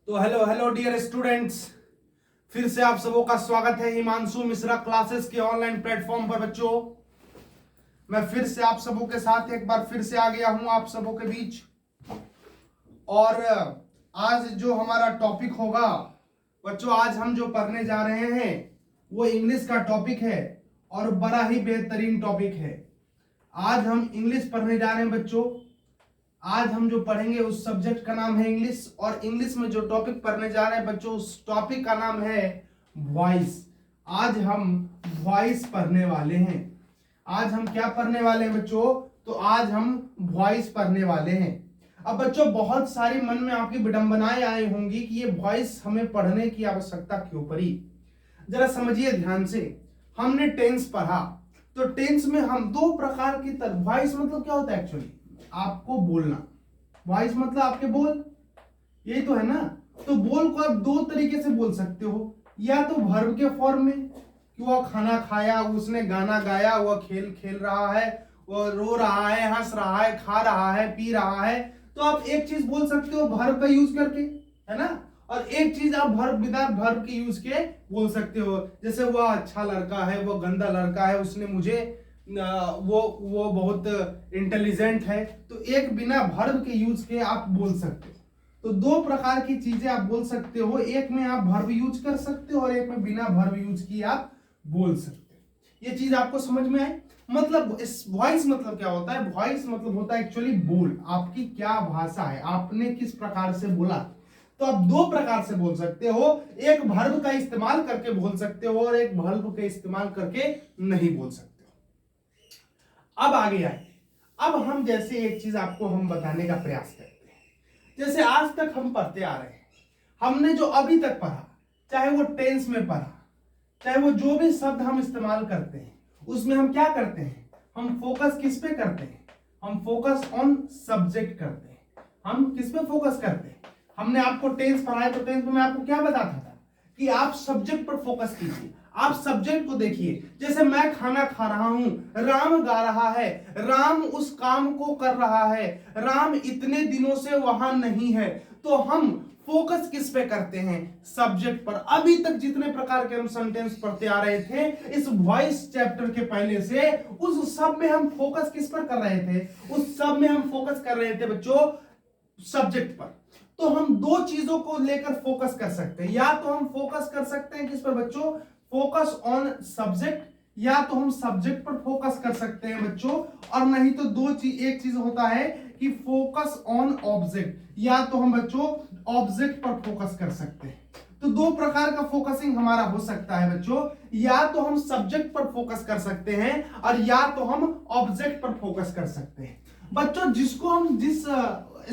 तो hello hello dear students, फिर से आप सबों का स्वागत है हिमांशु मिश्रा क्लासेस के ऑनलाइन प्लेटफॉर्म पर। बच्चों, मैं फिर से आप सबों के साथ एक बार फिर से आ गया हूं आप सबों के बीच। और आज जो हमारा टॉपिक होगा बच्चों, आज हम जो पढ़ने जा रहे हैं वो इंग्लिश का टॉपिक है और बड़ा ही बेहतरीन टॉपिक है। आज हम इंग्लिश पढ़ने जा रहे हैं बच्चों। आज हम जो पढ़ेंगे उस सब्जेक्ट का नाम है इंग्लिश, और इंग्लिश में जो टॉपिक पढ़ने जा रहे हैं बच्चों उस टॉपिक का नाम है वॉइस। आज हम वॉइस पढ़ने वाले हैं। आज हम क्या पढ़ने वाले हैं बच्चों? तो आज हम वॉइस पढ़ने वाले हैं। अब बच्चों, बहुत सारी मन में आपकी विडंबनाएं आई होंगी कि ये वॉइस हमें पढ़ने की आवश्यकता क्यों पड़ी। जरा समझिए ध्यान से। हमने टेंस पढ़ा, तो टेंस में हम दो प्रकार की वॉइस मतलब क्या होता है एक्चुअली? आपको बोलना। वॉइस मतलब आपके बोल, यही तो है ना। तो बोल को आप दो तरीके से बोल सकते हो, या तो वर्ब के फॉर्म में कि वह खाना खाया, उसने गाना गाया, वह खेल खेल रहा है, वह रो रहा है, हंस रहा है, खा रहा है, पी रहा है। तो आप एक चीज बोल सकते हो वर्ब का यूज करके, है ना। और एक चीज आप वर्ब विदाउट वर्ब के यूज के बोल सकते हो, जैसे वह अच्छा लड़का है, वह गंदा लड़का है, उसने मुझे वो बहुत इंटेलिजेंट है। तो एक बिना वर्ब के यूज के आप बोल सकते हो। तो दो प्रकार की चीजें आप बोल सकते हो, एक में आप वर्ब यूज कर सकते हो और एक में बिना वर्ब यूज किए आप बोल सकते हो। ये चीज आपको समझ में आए? मतलब इस वॉइस मतलब क्या होता है? वॉइस मतलब होता है एक्चुअली बोल। आपकी क्या भाषा है, आपने किस प्रकार से बोला। तो आप दो प्रकार से बोल सकते हो, एक वर्ब का इस्तेमाल करके बोल सकते हो और एक वर्ब का इस्तेमाल करके नहीं बोल सकते। अब आगे आए। अब हम जैसे एक चीज आपको हम बताने का प्रयास करते हैं। जैसे आज तक हम पढ़ते आ रहे हैं, हमने जो अभी तक पढ़ा, चाहे वो टेंस में पढ़ा, चाहे वो जो भी शब्द हम इस्तेमाल करते हैं, उसमें हम क्या करते हैं? हम फोकस किस पे करते हैं? हम फोकस ऑन सब्जेक्ट करते हैं। हम किस पे फोकस करते हैं? हमने आपको टेंस पढ़ाया, तो टेंस में मैं आपको क्या बताता था कि आप सब्जेक्ट पर फोकस कीजिए, आप सब्जेक्ट को देखिए। जैसे मैं खाना खा रहा हूं, राम गा रहा है, राम उस काम को कर रहा है, राम इतने दिनों से वहां नहीं है। तो हम फोकस किस पे करते हैं? सब्जेक्ट पर। अभी तक जितने प्रकार के हम सेंटेंस पढ़ते आ रहे थे इस वॉइस चैप्टर के पहले से, उस सब में हम फोकस किस पर कर रहे थे? उस सब में हम फोकस कर रहे थे बच्चों सब्जेक्ट पर। तो हम दो चीजों को लेकर फोकस कर सकते हैं, या तो हम फोकस कर सकते हैं किस पर बच्चों? फोकस ऑन सब्जेक्ट, या तो हम सब्जेक्ट पर फोकस कर सकते हैं बच्चों। और नहीं तो दो चीज, एक चीज होता है कि फोकस ऑन ऑब्जेक्ट, या तो हम बच्चों ऑब्जेक्ट पर फोकस कर सकते हैं। तो दो प्रकार का फोकसिंग हमारा हो सकता है बच्चों, या तो हम सब्जेक्ट पर फोकस कर सकते हैं और या तो हम ऑब्जेक्ट पर फोकस कर सकते हैं। बच्चों, जिसको हम जिस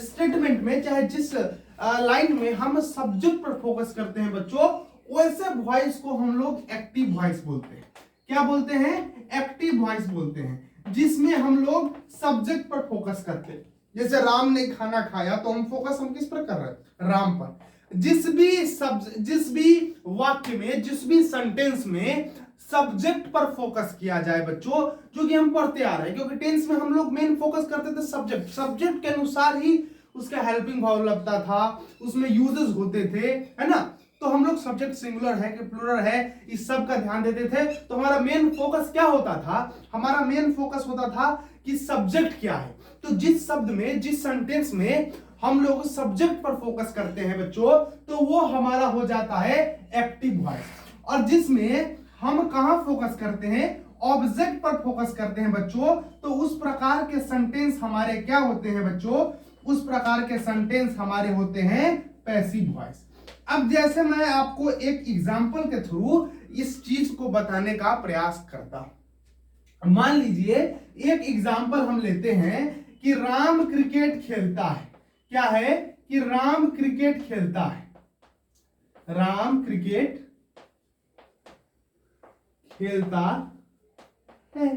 स्टेटमेंट में, चाहे जिस लाइन में हम सब्जेक्ट पर फोकस करते हैं बच्चों, वैसे वॉइस को हम लोग एक्टिव वॉइस बोलते हैं। क्या बोलते हैं? एक्टिव वॉइस बोलते हैं, जिसमें हम लोग सब्जेक्ट पर फोकस करते हैं। जैसे राम ने खाना खाया, तो हम फोकस हम किस पर कर रहे हैं? राम पर। जिस भी वाक्य में, जिस भी सेंटेंस में सब्जेक्ट पर फोकस किया जाए बच्चों, जो कि हम पढ़ते आ रहे हैं, क्योंकि टेंस में हम लोग मेन फोकस करते थे सब्जेक्ट। सब्जेक्ट के अनुसार ही उसका हेल्पिंग वर्ब लगता था, उसमें यूजेस होते थे, है ना। तो हम लोग सब्जेक्ट सिंगुलर है कि प्लुरल है, इस सब का ध्यान देते थे। तो हमारा मेन फोकस क्या होता था? हमारा मेन फोकस होता था कि सब्जेक्ट क्या है। तो जिस शब्द में, जिस सेंटेंस में हम लोग सब्जेक्ट पर फोकस करते हैं बच्चों, तो वो हमारा हो जाता है एक्टिव वॉइस। और जिसमें हम कहां फोकस करते हैं? ऑब्जेक्ट पर फोकस करते हैं बच्चों, तो उस प्रकार के सेंटेंस हमारे क्या होते हैं बच्चों? उस प्रकार के सेंटेंस हमारे होते हैं पैसिव वॉइस। अब जैसे मैं आपको एक एग्जांपल के थ्रू इस चीज को बताने का प्रयास करता हूं। मान लीजिए एक एग्जांपल हम लेते हैं कि राम क्रिकेट खेलता है। क्या है? कि राम क्रिकेट खेलता है। राम क्रिकेट खेलता है।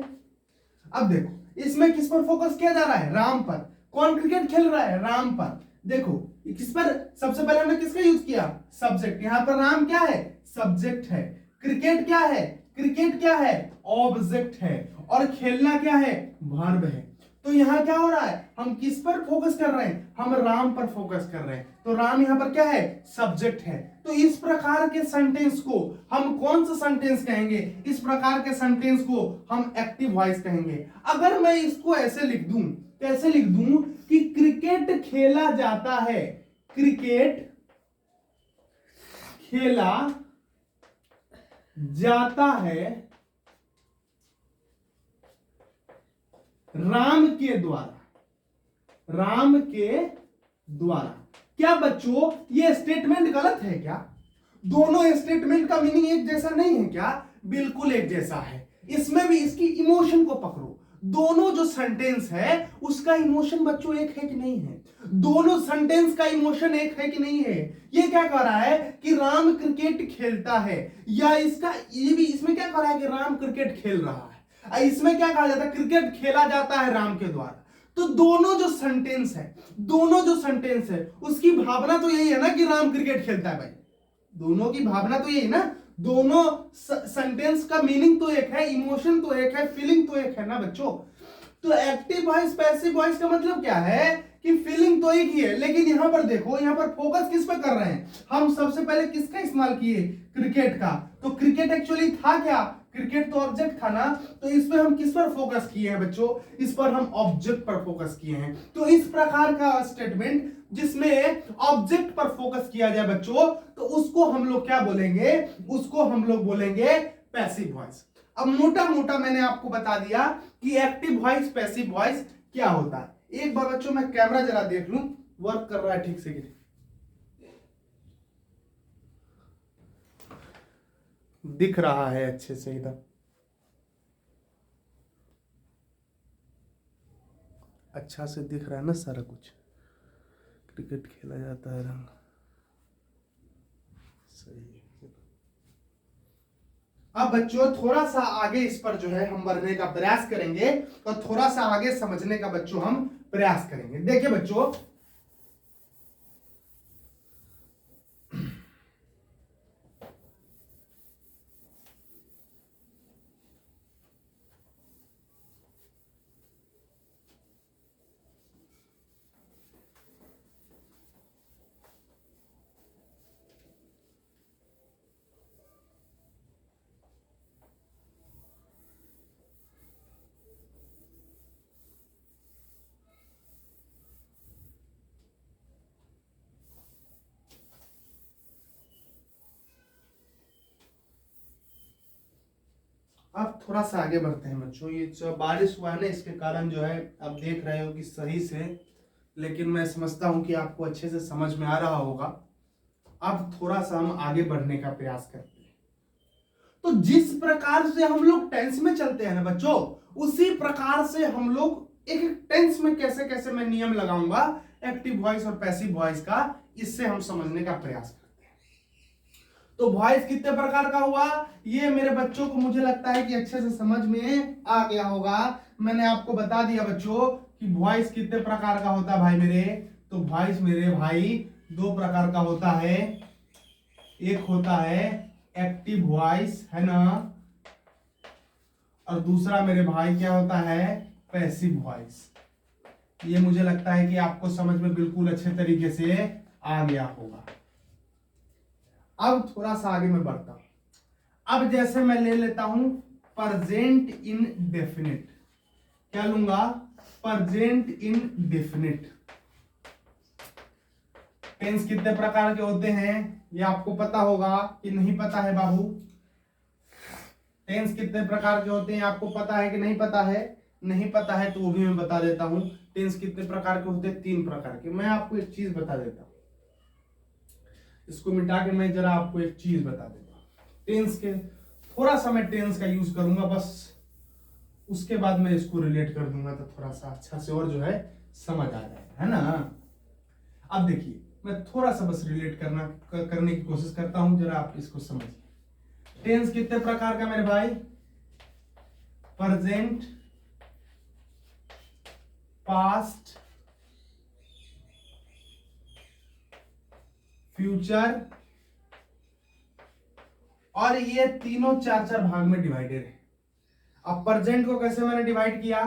अब देखो, इसमें किस पर फोकस किया जा रहा है? राम पर। कौन क्रिकेट खेल रहा है? राम पर। देखो किस पर, सबसे पहले हमने किसका यूज किया? सब्जेक्ट। यहां पर राम क्या है? सब्जेक्ट है। क्रिकेट क्या है? क्रिकेट क्या है? ऑब्जेक्ट है। और खेलना क्या है? वर्ब है। तो यहां क्या हो रहा है, हम किस पर फोकस कर रहे हैं, हम राम पर फोकस कर रहे हैं। तो राम यहां पर क्या है, सब्जेक्ट है। तो इस प्रकार के सेंटेंस को हम कौन सा सेंटेंस कहेंगे, इस प्रकार के सेंटेंस को हम एक्टिव वॉइस कहेंगे। अगर मैं इसको ऐसे लिख दूं, कैसे लिख दूं कि क्रिकेट खेला जाता है, क्रिकेट खेला जाता है राम के द्वारा, राम के द्वारा। क्या बच्चों ये स्टेटमेंट गलत है क्या? दोनों स्टेटमेंट का मीनिंग एक जैसा नहीं है क्या? बिल्कुल एक जैसा है। इसमें भी इसकी इमोशन को पकड़ो, दोनों जो सेंटेंस है उसका इमोशन बच्चों एक है कि नहीं है? दोनों सेंटेंस का इमोशन एक है कि नहीं है? ये क्या कह रहा है कि राम क्रिकेट खेलता है, या इसका ये भी इसमें क्या कह रहा है कि राम क्रिकेट खेल रहा है। इसमें क्या कहा जाता है, क्रिकेट खेला जाता है राम के द्वारा। तो दोनों जो सेंटेंस है, दोनों जो सेंटेंस है उसकी भावना तो यही है ना कि राम क्रिकेट खेलता है भाई। दोनों की भावना तो यही है ना, दोनों सेंटेंस का मीनिंग तो एक है, इमोशन तो एक है, फीलिंग तो एक है ना बच्चों। तो एक्टिव वॉइस पैसिव वॉइस का मतलब क्या है कि फीलिंग तो एक ही है, लेकिन यहां पर देखो, यहां पर फोकस किस पे कर रहे हैं हम? सबसे पहले किसका इस्तेमाल किए, क्रिकेट का। तो क्रिकेट एक्चुअली था क्या, क्रिकेट तो ऑब्जेक्ट था ना। तो इस पर हम किस पर फोकस किए हैं बच्चों, इस पर हम ऑब्जेक्ट पर फोकस किए हैं। तो इस प्रकार का स्टेटमेंट जिसमें ऑब्जेक्ट पर फोकस किया जाए बच्चों, तो उसको हम लोग क्या बोलेंगे, उसको हम लोग बोलेंगे पैसिव वॉइस। अब मोटा मोटा मैंने आपको बता दिया कि एक्टिव वॉइस पैसिव वॉइस क्या होता है। एक बार बच्चों मैं कैमरा जरा देख लूं वर्क कर रहा है ठीक से कि नहीं। दिख रहा है अच्छे से इधर, अच्छा से दिख रहा है ना सारा कुछ। क्रिकेट खेला जाता है रंग, सही है। अब बच्चों थोड़ा सा आगे इस पर जो है हम बढ़ने का प्रयास करेंगे और थोड़ा सा आगे समझने का बच्चों हम प्रयास करेंगे। देखिए बच्चों, अब थोड़ा सा आगे बढ़ते हैं बच्चों। ये जो बारिश हुआ है ना, इसके कारण जो है आप देख रहे हो कि सही से, लेकिन मैं समझता हूं कि आपको अच्छे से समझ में आ रहा होगा। अब थोड़ा सा हम आगे बढ़ने का प्रयास करते हैं। तो जिस प्रकार से हम लोग टेंस में चलते हैं ना बच्चों, उसी प्रकार से हम लोग एक टेंस में कैसे कैसे मैं नियम लगाऊंगा एक्टिव वॉइस और पैसिव वॉइस का, इससे हम समझने का प्रयास करते हैं। तो वॉइस कितने प्रकार का हुआ, ये मेरे बच्चों को मुझे लगता है कि अच्छे से समझ में आ गया होगा। मैंने आपको बता दिया बच्चों कि वॉइस कितने प्रकार का होता है भाई मेरे। तो वॉइस मेरे भाई दो प्रकार का होता है, एक होता है एक्टिव वॉइस है ना, और दूसरा मेरे भाई क्या होता है, पैसिव वॉइस। ये मुझे लगता है कि आपको समझ में बिल्कुल अच्छे तरीके से आ गया होगा। अब थोड़ा सा आगे मैं बढ़ता हूं। अब जैसे मैं ले लेता हूं प्रेजेंट इंडेफिनिट, क्या लूंगा, प्रेजेंट इंडेफिनिट। टेंस कितने प्रकार के होते हैं ये आपको पता होगा कि नहीं पता है बाबू? टेंस कितने प्रकार के होते हैं आपको पता है कि नहीं पता है? नहीं पता है तो वो भी मैं बता देता हूं। टेंस कितने प्रकार के होते हैं? 3 प्रकार के। मैं आपको एक चीज बता देता हूं, इसको मिटा के मैं जरा आपको एक चीज बता देता हूं। टेंस के थोड़ा सा मैं टेंस का यूज करूंगा बस, उसके बाद मैं इसको रिलेट कर दूंगा तो थोड़ा सा अच्छा से और जो है समझ आ जाएगा, है ना। अब देखिए मैं थोड़ा सा बस रिलेट करने की कोशिश करता हूं, जरा आप इसको समझिए। टेंस कितने प्रकार का मेरे भाई? प्रेजेंट, पास्ट, फ्यूचर, और ये तीनों 4-4 भाग में डिवाइडेड है। अब प्रेजेंट को कैसे मैंने डिवाइड किया,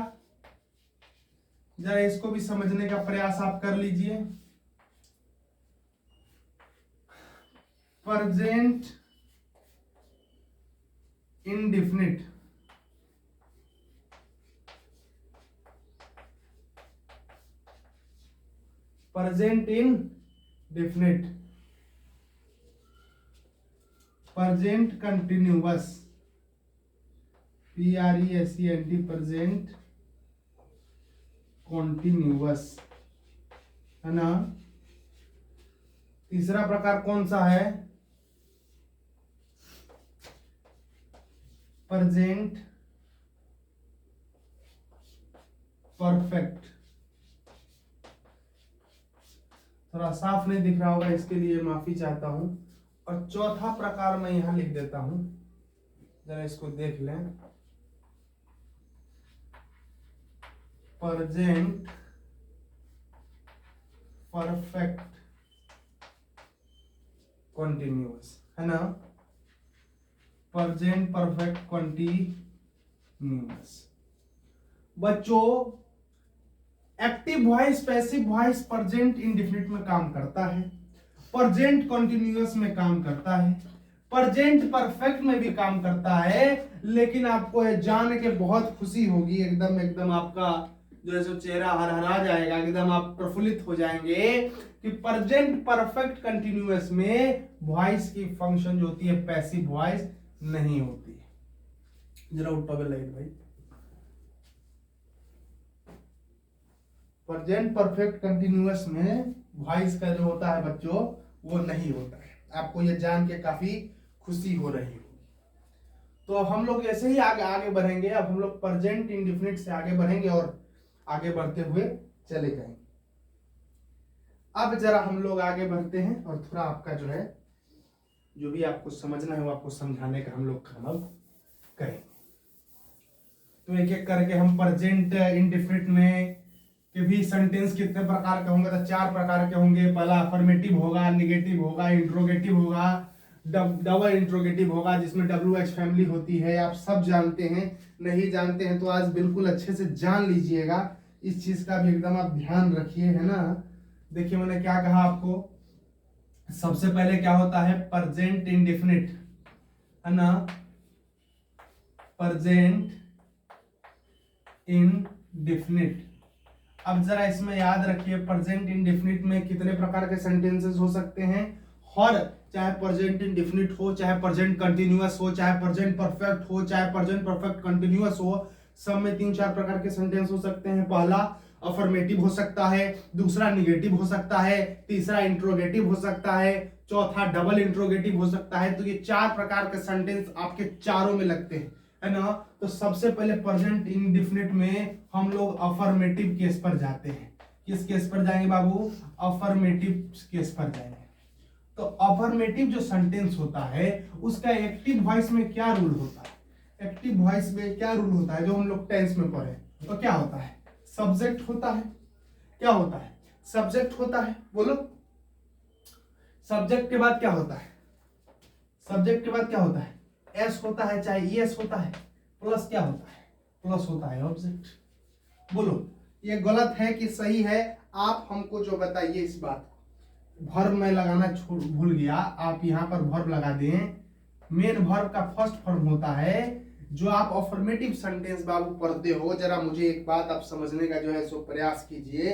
जरा इसको भी समझने का प्रयास आप कर लीजिए। Present indefinite, present indefinite, present continuous, PRESENT, present continuous, है ना। तीसरा प्रकार कौन सा है? Present perfect. थोड़ा साफ नहीं दिख रहा होगा, इसके लिए माफी चाहता हूं। और चौथा प्रकार मैं यहां लिख देता हूं, जरा इसको देख लें। प्रेजेंट परफेक्ट कॉन्टिन्यूअस, है ना। Present perfect continuous. बच्चों, active voice, passive voice present indefinite में काम करता है, प्रेजेंट कॉन्टिन्यूअस में काम करता है, प्रेजेंट परफेक्ट में भी काम करता है। लेकिन आपको यह जान के बहुत खुशी होगी, एकदम आपका जो है सो चेहरा हरहरा जाएगा, एकदम आप प्रफुल्लित हो जाएंगे कि प्रेजेंट परफेक्ट कंटिन्यूअस में वॉइस की फंक्शन जो होती है पैसिव वॉइस नहीं होती है। जरा उठा पे लाइट भाई। प्रेजेंट परफेक्ट कंटिन्यूअस में वॉइस का जो होता है बच्चों वो नहीं होता है। आपको ये जान के काफी खुशी हो रही होगी। तो अब हम लोग ऐसे ही आगे बढ़ेंगे। अब हम लोग प्रेजेंट इंडेफिनिट से आगे बढ़ेंगे और आगे बढ़ते हुए चले जाएंगे। अब जरा हम लोग आगे बढ़ते हैं और थोड़ा आपका जो है जो भी आपको समझना है वो आपको समझाने का हम लोग काम करेंगे। तो एक एक करके हम प्रेजेंट इंडेफिनिट में के भी सेंटेंस कितने प्रकार के होंगे? तो 4 प्रकार के होंगे। पहला अफर्मेटिव होगा, निगेटिव होगा, इंट्रोगेटिव होगा, डबल इंट्रोगेटिव होगा, जिसमें WH फैमिली होती है। आप सब जानते हैं, नहीं जानते हैं तो आज बिल्कुल अच्छे से जान लीजिएगा। इस चीज का भी एकदम आप ध्यान रखिए, है ना। देखिए मैंने क्या कहा आपको, सबसे पहले क्या होता है? प्रेजेंट इंडेफिनिट, है ना। Present indefinite. अब जरा इसमें याद रखिए, प्रेजेंट इंडेफिनिट में कितने प्रकार के सेंटेंसेस हो सकते हैं? और चाहे प्रेजेंट इंडेफिनिट हो, चाहे प्रेजेंट कंटिन्यूअस हो, चाहे प्रेजेंट परफेक्ट हो, चाहे प्रेजेंट परफेक्ट कंटिन्यूअस हो, सब में 3-4 प्रकार के सेंटेंस हो सकते हैं। पहला अफर्मेटिव हो सकता है, दूसरा निगेटिव हो सकता है, तीसरा इंट्रोगेटिव हो सकता है, चौथा डबल इंट्रोगेटिव हो सकता है। तो ये 4 प्रकार के सेंटेंस आपके चारों में लगते हैं, है ना। तो सबसे पहले प्रेजेंट इंडेफिनिट में हम लोग अफर्मेटिव केस पर जाते हैं। किस केस पर जाएंगे बाबू? अफर्मेटिव केस पर जाएंगे। तो अफर्मेटिव जो सेंटेंस होता है उसका एक्टिव वॉइस में क्या रूल होता है? एक्टिव वॉइस में क्या रूल होता है जो हम लोग टेंस में पढ़े? तो क्या होता है? सब्जेक्ट होता है। क्या होता है? सब्जेक्ट होता है। बोलो, सब्जेक्ट के बाद क्या होता है? सब्जेक्ट के बाद क्या होता है? एस होता है, चाहे ईएस होता है, प्लस क्या होता है? प्लस होता है ऑब्जेक्ट। बोलो ये गलत है कि सही है? आप हमको जो बताइए इस बात को। वर्ब में लगाना भूल गया, आप यहाँ पर वर्ब लगा दें। मेन वर्ब का फर्स्ट फॉर्म होता है। जो आप अफर्मेटिव सेंटेंस बाबू पढ़ते हो, जरा मुझे एक बात आप समझने का जो है सो प्रयास कीजिए।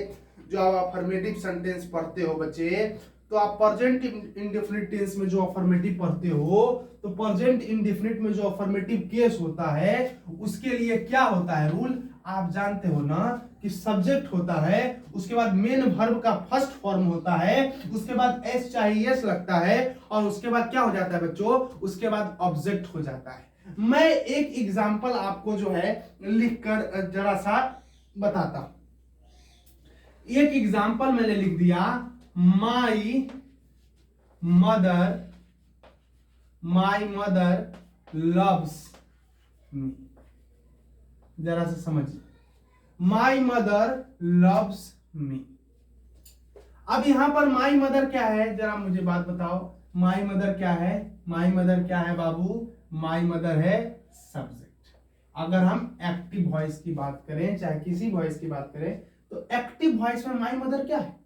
जो आप अफर्मेटिव सेंटेंस पढ़ते हो बच्चे, तो आप प्रेजेंट इंडेफिनिट टेंस में जो अफर्मेटिव पढ़ते हो, तो प्रेजेंट इंडेफिनिट में जो अफर्मेटिव केस होता है उसके लिए क्या होता है रूल? आप जानते हो ना कि सब्जेक्ट होता है, उसके बाद मेन वर्ब का फर्स्ट फॉर्म होता है, उसके बाद एस चाहे एस लगता है, और उसके बाद क्या हो जाता है बच्चों? उसके बाद ऑब्जेक्ट हो जाता है। मैं एक एग्जांपल आपको जो है लिखकर जरा सा बताता हूं। एक एग्जांपल मैंने लिख दिया, माई मदर लव्स मी। जरा से समझिए, माई मदर लव्स मी। अब यहां पर माई मदर क्या है? जरा मुझे बात बताओ, माई मदर क्या है? माई मदर क्या है बाबू? माई मदर है सब्जेक्ट। अगर हम एक्टिव वॉइस की बात करें, चाहे किसी वॉइस की बात करें, तो एक्टिव वॉइस में माई मदर क्या है?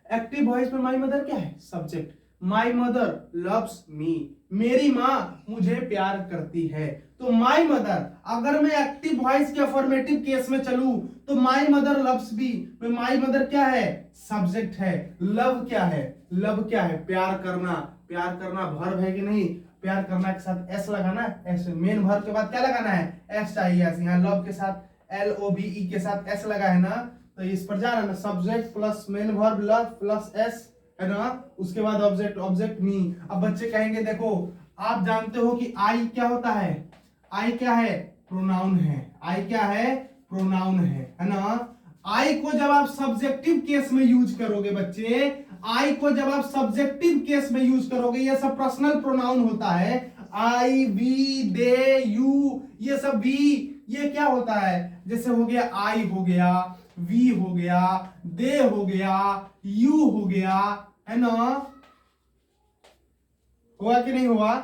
एक्टिव वॉइस में माई मदर क्या है? Subject. My mother loves me, मेरी माँ मुझे प्यार करती है। तो माई मदर, अगर मैं एक्टिव वॉइस के अफर्मेटिव केस में चलूं तो माई मदर लव्स मी में माई मदर क्या है? सब्जेक्ट है। लव क्या है? लव क्या है? प्यार करना। प्यार करना वर्ब है कि नहीं? प्यार करना के साथ एस लगाना है, एस मेन वर्ब के बाद क्या लगाना है? एस चाहिए। यहाँ लव के साथ LOVE के साथ एस लगा है ना, तो इस पर जा रहा है ना, subject plus main verb love plus S है ना, उसके बाद ऑब्जेक्ट, ऑब्जेक्ट मी। अब बच्चे कहेंगे देखो आप जानते हो कि आई क्या होता है? आई क्या है? प्रोनाउन है। आई क्या है? प्रोनाउन है ना। आई को जब आप सब्जेक्टिव केस में यूज करोगे बच्चे, आई को जब आप सब्जेक्टिव केस में यूज करोगे, ये सब पर्सनल प्रोनाउन होता है। आई, वी, दे, यू, ये सब वी, ये क्या होता है? जैसे हो गया आई हो गया, वी हो गया, दे हो गया, यू हो गया, है ना। हुआ कि नहीं हुआ?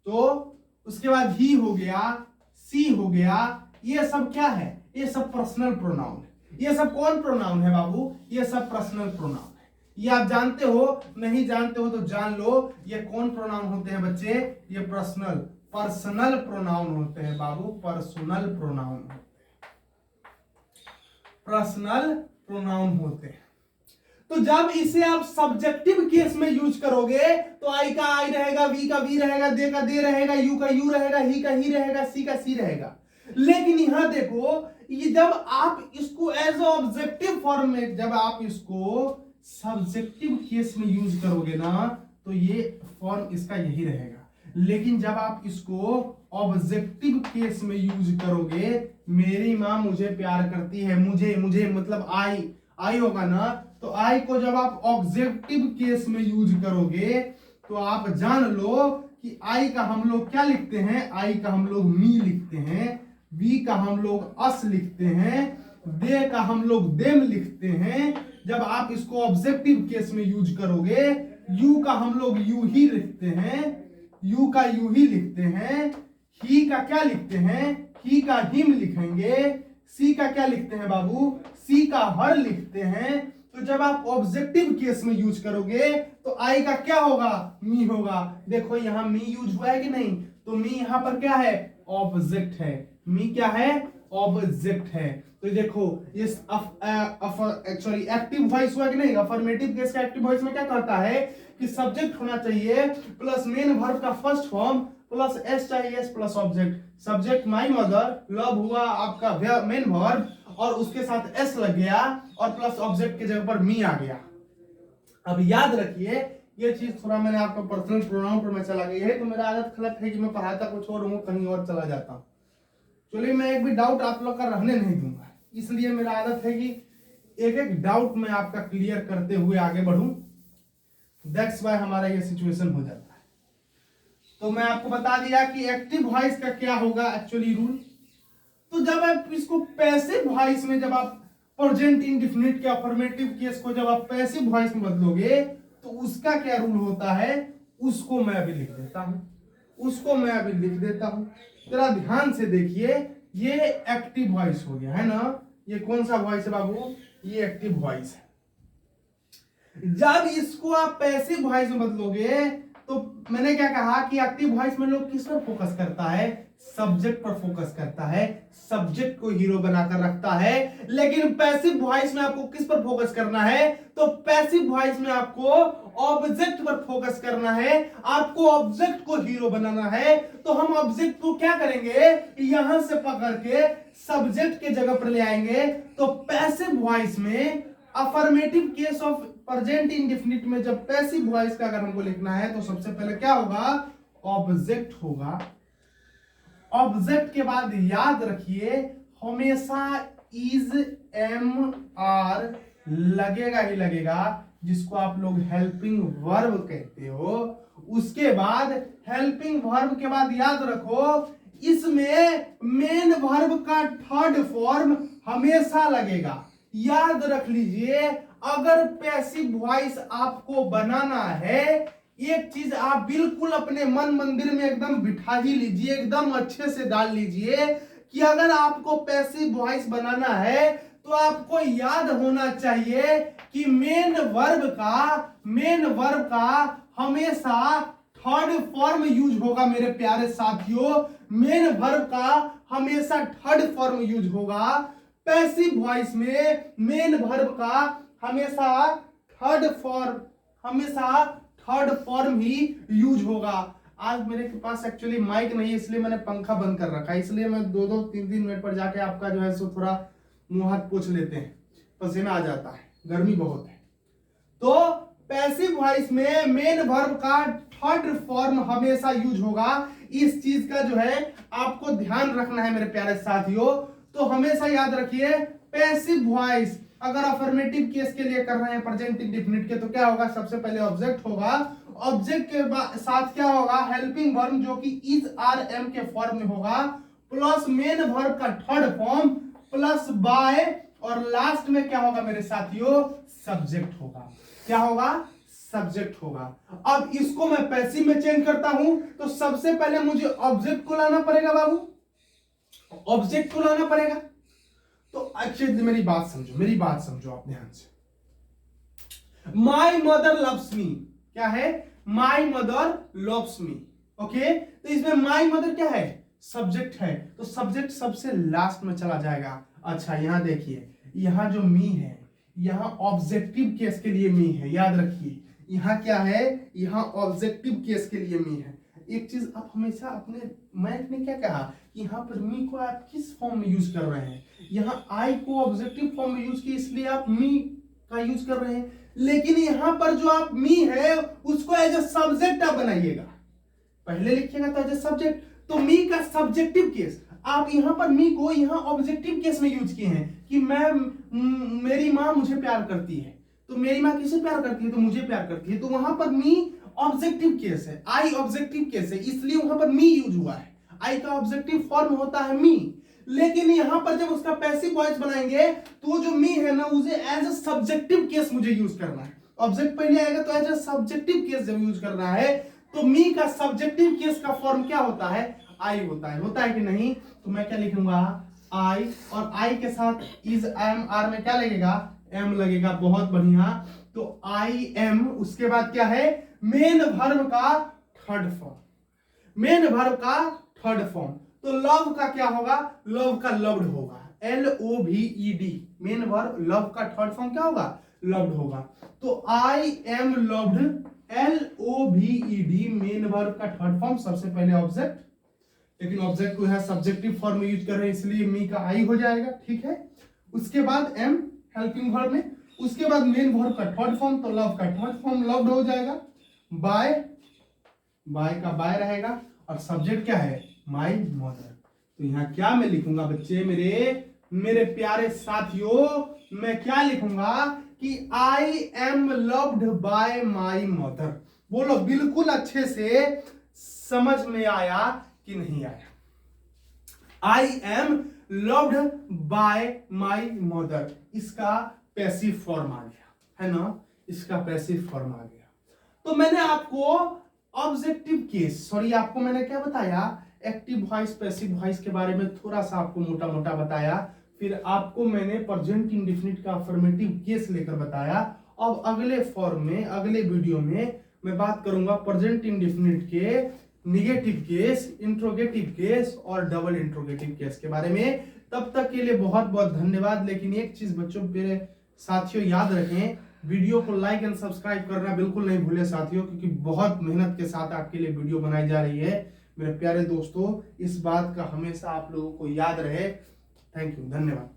तो उसके बाद ही हो गया, सी हो गया, ये सब क्या है? ये सब पर्सनल प्रोनाउन है। ये सब कौन प्रोनाउन है बाबू? ये सब पर्सनल प्रोनाउन है। ये आप जानते हो? नहीं जानते हो तो जान लो, ये कौन प्रोनाउन होते हैं बच्चे? ये पर्सनल प्रोनाउन होते हैं बाबू, पर्सनल प्रोनाउन होते हैं, पर्सनल प्रोनाउन होते हैं। तो जब इसे आप सब्जेक्टिव केस में यूज करोगे तो आई का आई रहेगा, वी का वी रहेगा, दे का दे रहेगा, यू का यू रहेगा, ही का ही रहेगा, सी का सी रहेगा। लेकिन यहां देखो, ये जब आप इसको एज ऑब्जेक्टिव फॉर्म में, जब आप इसको सब्जेक्टिव केस में यूज करोगे ना, तो ये फॉर्म इसका यही रहेगा। लेकिन जब आप इसको ऑब्जेक्टिव केस में यूज करोगे, मेरी माँ मुझे प्यार करती है, मुझे मतलब आई होगा ना, तो आई को जब आप ऑब्जेक्टिव केस में यूज करोगे तो आप जान लो कि आई का हम लोग क्या लिखते हैं? आई का हम लोग मी लिखते हैं, वी का हम लोग अस लिखते हैं, दे का हम लोग देम लिखते हैं। जब आप इसको ऑब्जेक्टिव केस में यूज करोगे, यू का हम लोग यू ही लिखते हैं, यू का यू ही लिखते हैं, ही का क्या लिखते हैं? ही का हिम लिखेंगे, सी का क्या लिखते हैं बाबू? सी का हर लिखते हैं। तो जब आप ऑब्जेक्टिव केस में यूज करोगे तो आई का क्या होगा? मी होगा। देखो यहां मी यूज हुआ है कि नहीं? तो मी यहां पर क्या है? ऑब्जेक्ट है। मी क्या है? ऑब्जेक्ट है। तो देखो इस एक्चुअली एक्टिव वॉइस हुआ कि नहीं? अफर्मेटिव केस का एक्टिव वॉइस में क्या कहता है कि सब्जेक्ट होना चाहिए प्लस मेन वर्ब का फर्स्ट फॉर्म प्लस एस चाहिए, S plus object. Subject my mother, love हुआ आपका मेन वर्ब और उसके साथ एस लग गया और प्लस ऑब्जेक्ट के जगह पर मी आ गया। अब याद रखिए ये चीज, थोड़ा मैंने आपको पर्सनल प्रोनाउन पर मैं चला गई है, तो मेरा आदत गलत है कि मैं पढ़ाता कुछ और हूं, कहीं और चला जाता हूं। चलिए मैं एक भी डाउट आप लोग का रहने नहीं दूंगा, इसलिए मेरा आदत है कि एक एक डाउट मैं आपका क्लियर करते हुए आगे बढ़ूं। दैट्स वाई हमारा ये सिचुएशन हो जाता है। तो मैं आपको बता दिया कि एक्टिव वॉइस का क्या होगा एक्चुअली रूल। तो जब आप इसको पैसिव वॉइस में, जब आप प्रेजेंट इंडेफिनिट के अफर्मेटिव केस को जब आप पैसिव वॉइस में बदलोगे तो उसका क्या रूल होता है, उसको मैं अभी लिख देता हूं, जरा ध्यान से देखिए। ये एक्टिव वॉइस हो गया है ना, ये कौन सा वॉइस है बाबू? ये एक्टिव वॉइस है। जब इसको आप पैसिव वॉइस में बदलोगे तो मैंने क्या कहा कि एक्टिव वॉइस में लोग किस पर फोकस करता है? सब्जेक्ट पर फोकस करता है, सब्जेक्ट को हीरो बनाकर रखता है। लेकिन पैसिव वॉइस में आपको किस पर फोकस करना है? तो पैसिव वॉइस में आपको ऑब्जेक्ट पर फोकस करना है, आपको ऑब्जेक्ट को हीरो बनाना है। तो हम ऑब्जेक्ट को क्या करेंगे? यहां से पकड़ के सब्जेक्ट के जगह पर ले आएंगे। तो पैसिव वॉइस में affirmative case of present indefinite में जब पैसिव वॉइस का अगर हमको लिखना है तो सबसे पहले क्या होगा? ऑब्जेक्ट होगा। ऑब्जेक्ट के बाद याद रखिए हमेशा इज एम आर लगेगा ही लगेगा, जिसको आप लोग हेल्पिंग वर्ब कहते हो। उसके बाद हेल्पिंग वर्ब के बाद याद रखो इसमें मेन वर्ब का थर्ड फॉर्म हमेशा लगेगा। याद रख लीजिए, अगर पैसिव वॉइस आपको बनाना है, एक चीज आप बिल्कुल अपने मन मंदिर में एकदम बिठा ही लीजिए, एकदम अच्छे से डाल लीजिए कि अगर आपको पैसिव वॉइस बनाना है तो आपको याद होना चाहिए कि मेन वर्ब का हमेशा थर्ड फॉर्म यूज होगा मेरे प्यारे साथियों। मेन वर्ब का हमेशा थर्ड फॉर्म यूज होगा। पैसिव वॉइस में मेन वर्ब का हमेशा थर्ड फॉर्म ही यूज होगा। आज मेरे पास एक्चुअली माइक नहीं है, इसलिए मैंने पंखा बंद कर रखा है, इसलिए मैं 2-3 मिनट पर जाके आपका जो है सो थोड़ा मुंह हाथ पोंछ लेते हैं, पसीना आ जाता है, गर्मी बहुत है। तो पैसिव वॉइस में मेन वर्ब का थर्ड फॉर्म हमेशा यूज होगा। इस चीज का जो है आपको ध्यान रखना है मेरे प्यारे साथियों। तो हमेशा याद रखिए पैसिव वॉइस अगर अफर्मेटिव केस के लिए कर रहे हैं प्रेजेंट इंडेफिनिट के, तो क्या होगा, सबसे पहले ऑब्जेक्ट होगा, ऑब्जेक्ट के साथ क्या होगा, हेल्पिंग वर्ब जो कि इज आर एम के फॉर्म में होगा, प्लस मेन वर्ब का थर्ड फॉर्म प्लस बाय, और लास्ट में क्या होगा मेरे साथियों, सब्जेक्ट होगा। क्या होगा, सब्जेक्ट होगा। अब इसको मैं पैसिव में चेंज करता हूं तो सबसे पहले मुझे ऑब्जेक्ट को लाना पड़ेगा बाबू, ऑब्जेक्ट को लाना पड़ेगा। तो अच्छे मेरी बात समझो आप ध्यान से। माई मदर लव्स मी, क्या है, my mother loves me. Okay, तो इसमें माई मदर क्या है, सब्जेक्ट है, तो सब्जेक्ट सबसे लास्ट में चला जाएगा। अच्छा यहां देखिए, यहां जो मी है, यहां ऑब्जेक्टिव केस के लिए मी है, याद रखिए। यहां क्या है, यहां ऑब्जेक्टिव केस के लिए मी है। एक चीज आप हमेशा अपने, मैंने क्या कहा कि यहाँ पर मी को आप किस फॉर्म में यूज कर रहे हैं, यहाँ आई को ऑब्जेक्टिव फॉर्म में यूज किया, इसलिए आप मी का यूज कर रहे हैं। लेकिन यहाँ पर जो आप मी है उसको एज ए सब्जेक्ट आप बनाइएगा, पहले लिखिएगा तो एज ए सब्जेक्ट। तो मी का सब्जेक्टिव केस आप यहाँ पर मी को यहाँ ऑब्जेक्टिव केस में यूज किए हैं कि मेरी माँ मुझे प्यार करती है, तो मेरी माँ किसे प्यार करती है, तो मुझे प्यार करती है, तो वहां पर मी ऑब्जेक्टिव केस है, आई ऑब्जेक्टिव केस है, इसलिए वहां पर मी यूज हुआ है। आई का ऑब्जेक्टिव फॉर्म होता है मी, लेकिन यहां पर जब उसका पैसिव वॉइस बनाएंगे तो जो मी है ना उसे एज ए सब्जेक्टिव केस मुझे यूज करना है। ऑब्जेक्ट पहले आएगा तो एज ए सब्जेक्टिव केस जब यूज करना है, तो मी का सब्जेक्टिव केस का फॉर्म क्या होता है, आई होता है कि नहीं। तो मैं क्या लिखूंगा, आई, और आई के साथ इज एम आर में क्या लगेगा, एम लगेगा, बहुत बढ़िया। तो आई एम, उसके बाद क्या है, मेन वर्ब का थर्ड फॉर्म, तो लव का क्या होगा, लव का लव्ड होगा, LOVED, मेन वर्ब लव का थर्ड फॉर्म क्या होगा, लव्ड होगा। तो I am loved, LOVED, main verb का थर्ड फॉर्म, सबसे पहले ऑब्जेक्ट, लेकिन ऑब्जेक्ट को यहां सब्जेक्टिव फॉर्म में यूज कर रहे हैं इसलिए मी का आई हो जाएगा, ठीक है। उसके बाद एम हेल्पिंग वर्ब में, उसके बाद मेन वर्ब का थर्ड फॉर्म, तो लव का थर्ड फॉर्म लव्ड हो जाएगा, बाय का बाय रहेगा, और सब्जेक्ट क्या है, माय मदर। तो यहाँ क्या मैं लिखूंगा बच्चे, मेरे प्यारे साथियों, मैं क्या लिखूंगा कि I am loved by my mother. बोलो बिल्कुल अच्छे से समझ में आया कि नहीं आया। I am loved by my mother, इसका पैसिव फॉर्म आ गया, है ना, इसका पैसिव फॉर्म आ गया। तो मैंने आपको ऑब्जेक्टिव केस, आपको मैंने क्या बताया, एक्टिव वॉइस पैसिव वॉइस के बारे में थोड़ा सा आपको मोटा मोटा बताया, फिर आपको मैंने प्रेजेंट इंडेफिनिट का अफर्मेटिव केस लेकर बताया। अब अगले फॉर्म में, अगले वीडियो में मैं बात करूंगा प्रेजेंट इंडेफिनिट के निगेटिव केस, इंट्रोगेटिव केस और डबल इंट्रोगेटिव केस के बारे में। तब तक के लिए बहुत बहुत धन्यवाद। लेकिन एक चीज बच्चों, मेरे साथियों याद रखें, वीडियो को लाइक एंड सब्सक्राइब करना बिल्कुल नहीं भूले साथियों, क्योंकि बहुत मेहनत के साथ आपके लिए वीडियो बनाई जा रही है। मेरे प्यारे दोस्तों, इस बात का हमेशा आप लोगों को याद रहे। थैंक यू, धन्यवाद।